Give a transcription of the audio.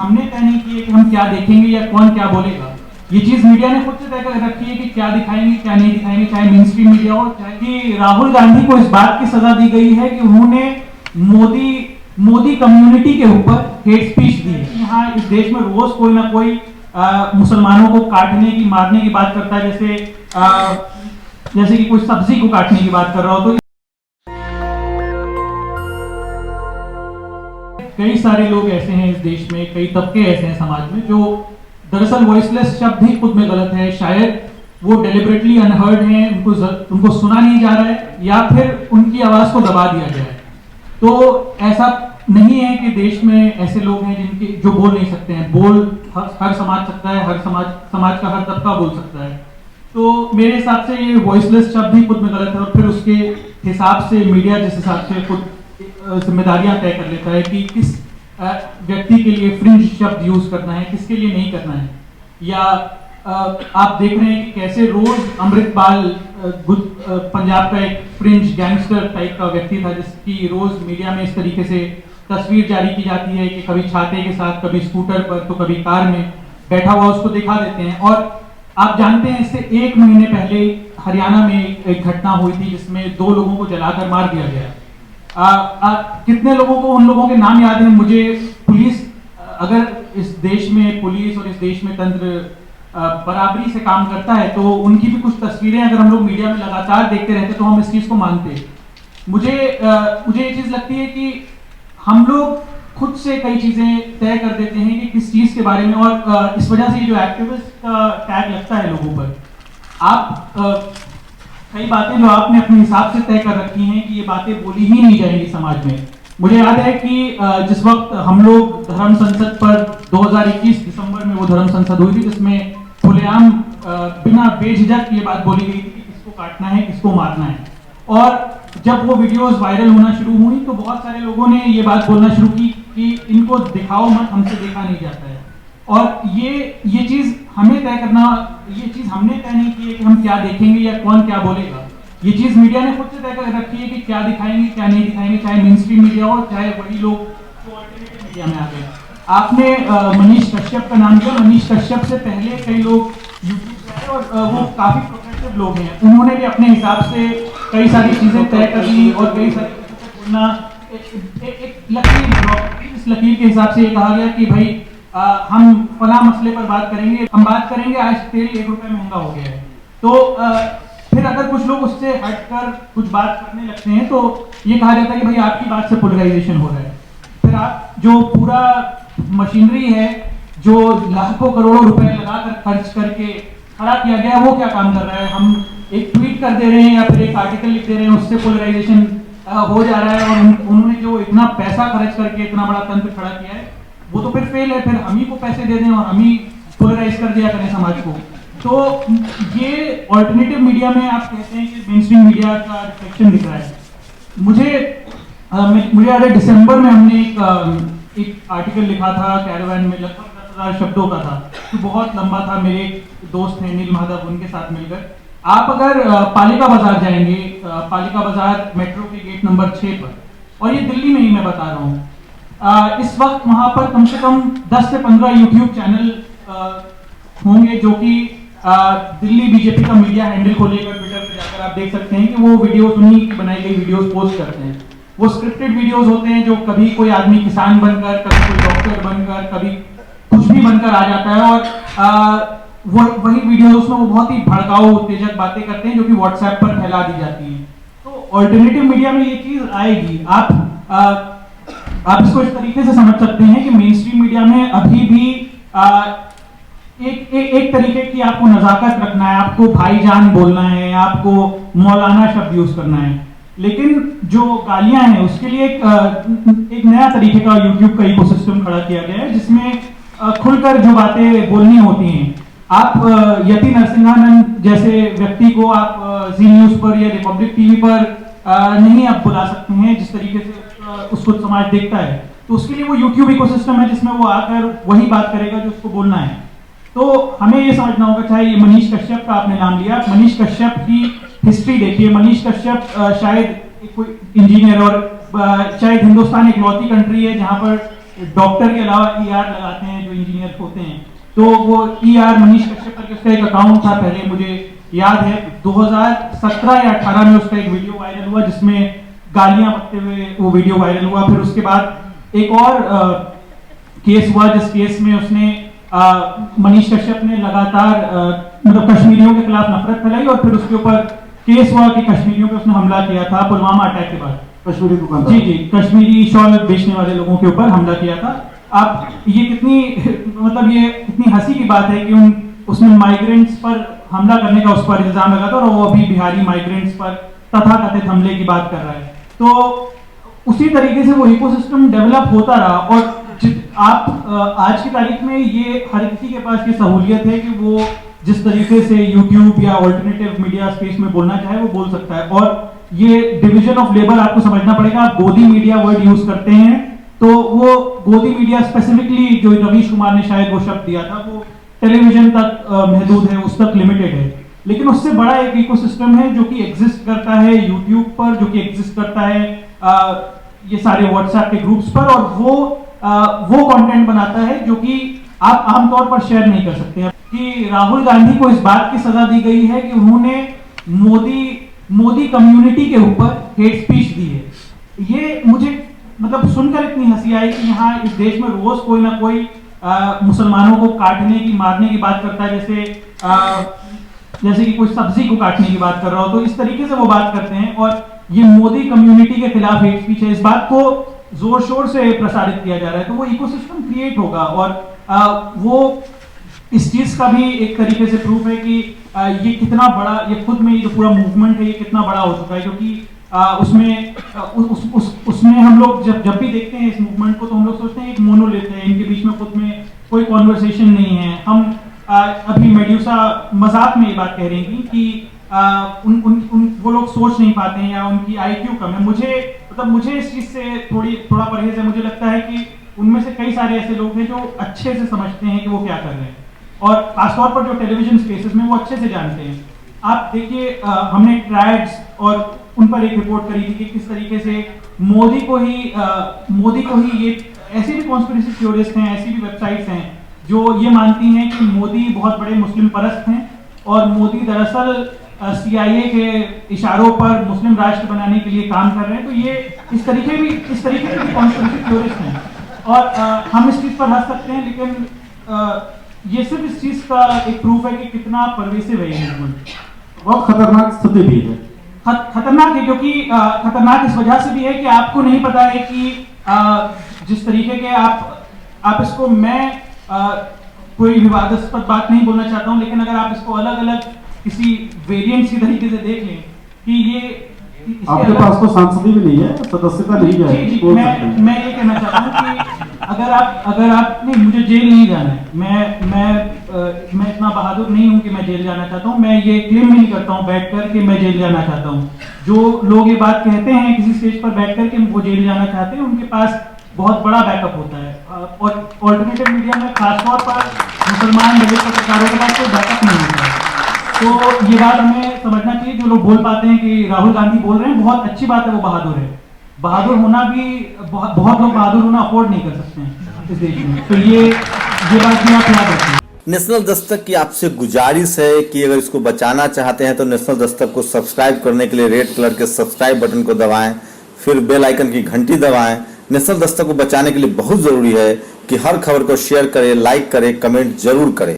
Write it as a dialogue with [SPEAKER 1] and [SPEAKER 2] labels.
[SPEAKER 1] हमने तय नहीं की है कि हम क्या देखेंगे या कौन क्या बोलेगा। ये चीज मीडिया ने खुद से तय कर रखी है कि क्या दिखाएंगे क्या नहीं दिखाएंगे, चाहे मेन स्ट्रीम मीडिया हो चाहे। कि राहुल गांधी को इस बात की सजा दी गई है कि उन्होंने मोदी कम्युनिटी के ऊपर हेट स्पीच दी है। यहाँ इस देश में रोज कोई ना कोई मुसलमानों को काटने की मारने की बात करता है, जैसे कि कोई सब्जी को काटने की बात कर रहा हो। तो कई सारे लोग ऐसे हैं इस देश में, कई तबके ऐसे हैं समाज में जो दरअसल वॉइसलेस शब्द ही खुद में गलत है। शायद वो डेलिबरेटली अनहर्ड हैं, उनको सुना नहीं जा रहा है या फिर उनकी आवाज को दबा दिया गया है। तो ऐसा नहीं है कि देश में ऐसे लोग हैं जिनके जो बोल नहीं सकते हैं। बोल हर समाज सकता है, हर समाज का हर तबका बोल सकता है। तो मेरे हिसाब से ये वॉइसलेस शब्द ही खुद में गलत है और फिर उसके हिसाब से मीडिया जिस हिसाब से खुद जिम्मेदारियां तय कर लेता है कि किस व्यक्ति के लिए फ्रिंज शब्द यूज करना है, किसके लिए नहीं करना है। या आप देख रहे हैं कि कैसे रोज अमृतपाल पंजाब का एक फ्रिंज गैंगस्टर टाइप का व्यक्ति था जिसकी रोज मीडिया में इस तरीके से तस्वीर जारी की जाती है कि कभी छाते के साथ, कभी स्कूटर पर, तो कभी कार में बैठा हुआ उसको दिखा देते हैं। और आप जानते हैं इससे 1 महीने पहले हरियाणा में एक घटना हुई थी जिसमें 2 लोगों को जलाकर मार दिया गया। कितने लोगों को उन लोगों के नाम याद हैं? मुझे पुलिस, अगर इस देश में पुलिस और इस देश में तंत्र बराबरी से काम करता है तो उनकी भी कुछ तस्वीरें अगर हम लोग मीडिया में लगातार देखते रहते तो हम इस चीज को मानते। मुझे ये चीज लगती है कि हम लोग खुद से कई चीजें तय कर देते हैं कि किस चीज के बारे में, और इस वजह से जो एक्टिविस्ट का टैग लगता है लोगों पर, आप कई बातें जो आपने अपने हिसाब से तय कर रखी हैं कि ये बातें बोली ही नहीं जाएंगी समाज में। मुझे याद है कि जिस वक्त हम लोग धर्म संसद पर 2021 दिसंबर में वो धर्म संसद हुई थी जिसमें खुलेआम बिना बेझिझक ये बात बोली गई थी कि किसको काटना है, किसको मारना है। और जब वो वीडियोस वायरल होना शुरू हुई तो बहुत सारे लोगों ने ये बात बोलना शुरू की कि इनको दिखाओ मत, हमसे देखा नहीं जाता है। और ये चीज हमें तय करना, ये चीज हमने तय नहीं की है कि हम क्या देखेंगे या कौन क्या बोलेगा। ये चीज मीडिया ने खुद से तय कर रखी है कि क्या दिखाएंगे क्या नहीं दिखाएंगे, चाहे मेन स्ट्रीम मीडिया हो चाहे वही लोग जो अल्टरनेटिव मीडिया में आ गए। आपने मनीष कश्यप का नाम लिया। मनीष कश्यप से पहले कई लोग यूट्यूब पे आए और वो काफी प्रोग्रेसिव लोग हैं। उन्होंने भी अपने हिसाब से कई सारी चीजें तय कर ली और कई सारी चीजें बोलना एक लकीर, इस लकीर के हिसाब से ये कहा गया कि भाई हम फला मसले पर बात करेंगे, हम बात करेंगे आज तेल 1 रुपए महंगा हो गया है। तो फिर अगर कुछ लोग उससे हटकर कुछ बात करने लगते हैं तो ये कहा जाता है कि भाई आपकी बात से पोलराइजेशन हो रहा है। फिर आप जो पूरा मशीनरी है जो लाखों करोड़ों रुपए लगाकर खर्च करके खड़ा किया गया वो क्या काम कर रहा है? हम एक ट्वीट कर दे रहे हैं या फिर एक आर्टिकल लिख दे रहे हैं, उससे पोलराइजेशन हो जा रहा है। और उन्होंने जो इतना पैसा खर्च करके इतना बड़ा तंत्र खड़ा किया है वो तो फिर फेल है। फिर हम ही को पैसे दे दें और हम ही पोलराइज कर दिया करें समाज को। तो ये अल्टरनेटिव मीडिया में आप कहते हैं कि मेन स्ट्रीम मीडिया का रिफ्लेक्शन दिख रहा है। मुझे याद है दिसंबर में हमने एक आर्टिकल लिखा था कैरावान में, लगभग 10,000 शब्दों का था, तो बहुत लंबा था। मेरे दोस्त हैं नील माधव, उनके साथ मिलकर आप अगर पालिका बाजार जाएंगे, पालिका बाजार मेट्रो के गेट नंबर 6 पर, और ये दिल्ली में ही मैं बता रहा हूँ, इस वक्त वहां पर कम से कम 10 से 15 यूट्यूब चैनल होंगे जो कि दिल्ली बीजेपी का मीडिया हैंडल खोलेगा। ट्विटर पे जाकर आप देख सकते हैं कि वो वीडियोस, उन्हीं की बनाई गई वीडियोस पोस्ट करते हैं। वो स्क्रिप्टेड वीडियोस होते हैं जो कभी कोई आदमी किसान बनकर, कभी कोई डॉक्टर बनकर, कभी कुछ भी बनकर आ जाता है। और वही वीडियोस में वो बहुत ही भड़काऊ उत्तेजक बातें करते हैं जो कि व्हाट्सएप पर फैला दी जाती हैं। तो अल्टरनेटिव मीडिया में ये चीज आएगी। आप इसको इस तरीके से समझ सकते हैं कि मेन स्ट्रीम मीडिया में अभी भी एक तरीके की आपको नजाकत रखना है, आपको भाईजान बोलना है, आपको मौलाना शब्द यूज करना है। लेकिन जो गालियां हैं उसके लिए एक नया तरीके का यूट्यूब का इकोसिस्टम खड़ा किया गया है जिसमें खुलकर जो बातें बोलनी होती हैं। आप यति नरसिंहानंद जैसे व्यक्ति को आप जी न्यूज पर या रिपब्लिक टीवी पर नहीं आप बुला सकते हैं जिस तरीके से उसको समाज देखता है। तो उसके लिए वो यूट्यूब इकोसिस्टम है जिसमें वो आकर वही बात करेगा जो उसको बोलना है। तो हमें ये समझना होगा, चाहे ये मनीष कश्यप का आपने नाम लिया, मनीष कश्यप की हिस्ट्री देखिए। मनीष कश्यप शायद कोई इंजीनियर, और शायद हिंदुस्तान एक लौती कंट्री है जहां पर डॉक्टर के अलावा ER लगाते हैं जो इंजीनियर होते हैं, तो वो ER मनीष कश्यप करके उसका एक अकाउंट था पहले, मुझे याद है 2017 या 18 में उसका एक वीडियो वायरल हुआ जिसमें गालियां बकते हुए वो वीडियो वायरल हुआ। फिर उसके बाद एक और केस हुआ जिस केस में उसने मनीष कश्यप ने लगातार मतलब कश्मीरियों के खिलाफ नफरत फैलाई और फिर उसके ऊपर केस हुआ कि कश्मीरियों पे उसने हमला किया था पुलवामा अटैक के बाद।
[SPEAKER 2] कश्मीरी दुकानदार,
[SPEAKER 1] जी जी, कश्मीरी शॉल बेचने वाले लोगों के ऊपर हमला किया था। आप ये कितनी मतलब ये कितनी हंसी की बात है कि उसने माइग्रेंट्स पर हमला करने का उस पर इल्जाम लगा था और वो अभी बिहारी माइग्रेंट्स पर तथाकथित हमले की बात कर रहा है। तो उसी तरीके से वो इकोसिस्टम डेवलप होता रहा और आप आज की तारीख में ये हर किसी के पास ये सहूलियत है कि वो जिस तरीके से YouTube या ऑल्टरनेटिव मीडिया स्पेस में बोलना चाहे वो बोल सकता है। और ये डिवीजन ऑफ लेबर आपको समझना पड़ेगा। आप गोदी मीडिया वर्ड यूज करते हैं तो वो गोदी मीडिया स्पेसिफिकली जो रवीश कुमार ने शायद वो शब्द दिया था वो टेलीविजन तक महदूद है, उस तक लिमिटेड है। लेकिन उससे बड़ा एक इकोसिस्टम है जो कि एग्जिस्ट करता है यूट्यूब पर, जो कि एग्जिस्ट करता है ये सारे व्हाट्सएप के ग्रुप्स पर, और वो कंटेंट बनाता है जो कि आप आमतौर पर शेयर नहीं कर सकते हैं। कि राहुल गांधी को इस बात की सजा दी गई है कि उन्होंने मोदी कम्युनिटी के ऊपर हेट स्पीच दी है। ये मुझे मतलब सुनकर इतनी हंसी आई कि यहाँ इस देश में रोज कोई ना कोई मुसलमानों को काटने की मारने की बात करता है, जैसे कि कोई सब्जी को काटने की बात कर रहा हो, तो इस तरीके से वो बात करते हैं। और ये मोदी कम्युनिटी के खिलाफ हेट स्पीच है, इस बात को जोर शोर से प्रसारित किया जा रहा है। तो वो इकोसिस्टम क्रिएट होगा और वो इस चीज का भी एक तरीके से प्रूफ है कि ये कितना बड़ा, ये खुद में ये जो पूरा मूवमेंट है ये कितना बड़ा हो चुका है। क्योंकि उसमें हम लोग जब भी देखते हैं इस मूवमेंट को तो हम लोग सोचते हैं एक मोनोलिथ है, इनके बीच में खुद में कोई कॉन्वर्सेशन नहीं है। हम अभी मेड्यूसा मजाक में ये बात कह रही थी कि वो लोग सोच नहीं पाते हैं या उनकी IQ कम है। मुझे इस चीज से थोड़ा परहेज है। मुझे लगता है कि उनमें से कई सारे ऐसे लोग हैं जो अच्छे से समझते हैं कि वो क्या कर रहे हैं और खासतौर पर जो टेलीविजन स्पेसेस में वो अच्छे से जानते हैं। आप देखिए हमने ट्रायड्स और उन पर एक रिपोर्ट करी थी कि किस तरीके से मोदी को ही ये ऐसी भी कॉन्स्पिरेसी थ्योरिस्ट हैं, ऐसी भी वेबसाइट्स हैं जो ये मानती हैं कि मोदी बहुत बड़े मुस्लिम परस्त हैं और मोदी दरअसल CIA के इशारों पर मुस्लिम राष्ट्र बनाने के लिए काम कर रहे हैं। तो ये इस तरीके के भी कॉन्स्पिरेसी थ्योरिस्ट हैं और हम इस चीज पर हंस सकते हैं, लेकिन ये सिर्फ इस चीज का एक प्रूफ है कि कितना परवेसिव है ये मूवमेंट।
[SPEAKER 2] बहुत खतरनाक स्थिति भी है।
[SPEAKER 1] खतरनाक है क्योंकि खतरनाक इस वजह से भी है कि आपको नहीं पता है कि जिस तरीके के आप इसको, मैं कोई विवादास्पद बात नहीं बोलना चाहता हूं, लेकिन अगर आप इसको अलग अलग किसी वेरिएंट्स की तरीके से देख लें कि ये
[SPEAKER 2] आपके पास तो सांसदी भी नहीं है, सदस्यता नहीं है।
[SPEAKER 1] जी, मैं ये कहना चाहता हूँ कि अगर आप नहीं, मुझे जेल नहीं जाना है। मैं इतना बहादुर नहीं हूँ कि मैं जेल जाना चाहता हूँ। मैं ये क्लेम भी नहीं करता हूँ बैठकर कि मैं जेल जाना चाहता हूँ। जो लोग ये बात कहते हैं किसी स्टेज पर बैठकर कि वो जेल जाना चाहते हैं, उनके पास बहुत बड़ा बैकअप होता है। और ऑल्टरनेटिव मीडिया में खासतौर पर मुसलमान दलित पत्रकारों के पास कोई बैकअप नहीं होता है। तो ये बात हमें समझना चाहिए। जो लोग बोल पाते हैं कि राहुल गांधी बोल रहे हैं, बहुत अच्छी बात है, वो बहादुर है। बहादुर होना भी बहुत लोग बहादुर होना अफोर्ड नहीं कर सकते हैं इस देश में। तो ये बात भी आप याद रखें।
[SPEAKER 3] नेशनल दस्तक की आपसे गुजारिश है कि अगर इसको बचाना चाहते हैं तो नेशनल दस्तक को सब्सक्राइब करने के लिए रेड कलर के सब्सक्राइब बटन को दबाएं, फिर बेल आइकन की घंटी दबाएं। नेशनल दस्तक को बचाने के लिए बहुत जरूरी है कि हर खबर को शेयर करें, लाइक करें, कमेंट जरूर करें।